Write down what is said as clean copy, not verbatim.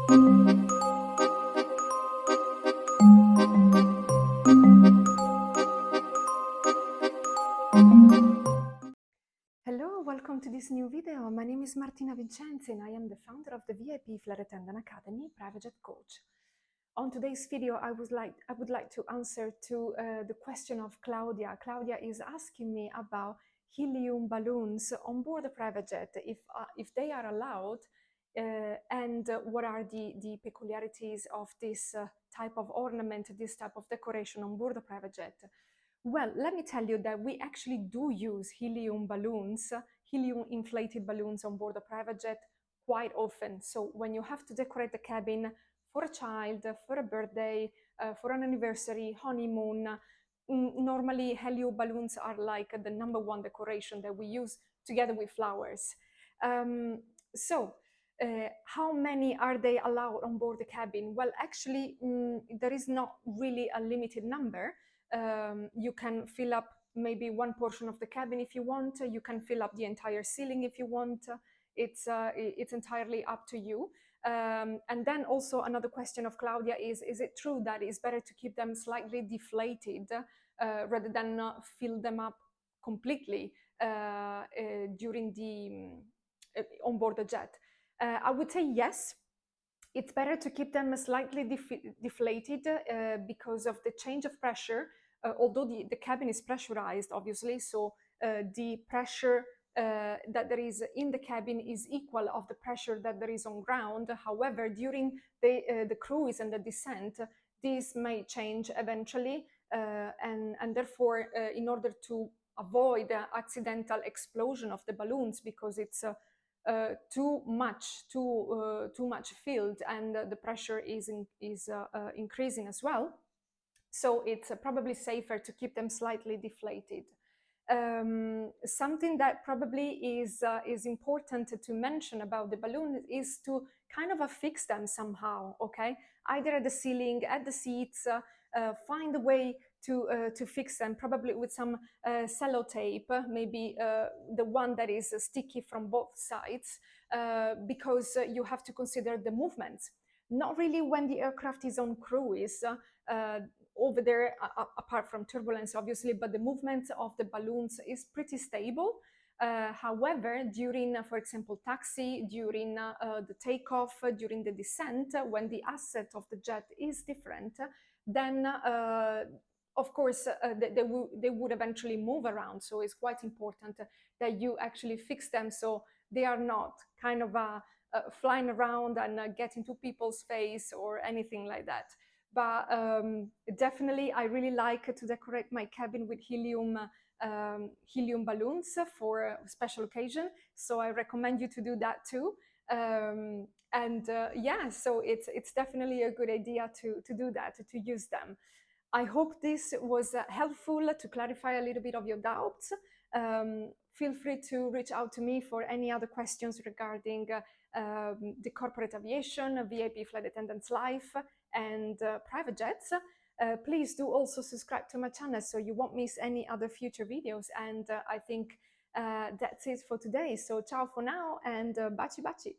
Hello, welcome to this new video. My name is Martina Vincenzi and I am the founder of the VIP Flight Attendant Academy Private Jet Coach. On today's video, I would like to answer to the question of Claudia. Claudia is asking me about helium balloons on board a private jet, if they are allowed, and what are the peculiarities of this type of ornament, this type of decoration on board a private jet. Well, let me tell you that we actually do use helium balloons, helium inflated balloons on board a private jet quite often. So when you have to decorate the cabin for a child, for a birthday, for an anniversary, honeymoon, normally helium balloons are like the #1 decoration that we use together with flowers. How many are they allowed on board the cabin? Well, actually, there is not really a limited number. You can fill up maybe one portion of the cabin if you want. You can fill up the entire ceiling if you want. It's entirely up to you. And then also another question of Claudia is it true that it's better to keep them slightly deflated rather than fill them up completely during the on board the jet? I would say yes. It's better to keep them slightly deflated because of the change of pressure, although the cabin is pressurized, obviously, so the pressure that there is in the cabin is equal of the pressure that there is on ground. However, during the cruise and the descent, this may change eventually, and therefore, in order to avoid the accidental explosion of the balloons, because it's too much filled and the pressure is increasing as well. So it's probably safer to keep them slightly deflated. Something that probably is important to mention about the balloon is to kind of affix them somehow, okay? Either at the ceiling, at the seats, find a way to fix them, probably with some sellotape, maybe the one that is sticky from both sides, because you have to consider the movements. Not really when the aircraft is on cruise, over there, apart from turbulence, obviously, but the movement of the balloons is pretty stable. However, during, for example, taxi, during the takeoff, during the descent, when the asset of the jet is different, then of course, they would eventually move around. So it's quite important that you actually fix them so they are not kind of flying around and get into people's face or anything like that. But definitely, I really like to decorate my cabin with helium balloons for a special occasion. So I recommend you to do that too. Yeah, so it's definitely a good idea to do that, to use them. I hope this was helpful to clarify a little bit of your doubts. Feel free to reach out to me for any other questions regarding the corporate aviation, VIP flight attendants life, and private jets. Please do also subscribe to my channel so you won't miss any other future videos. And I think that's it for today. So ciao for now and baci baci.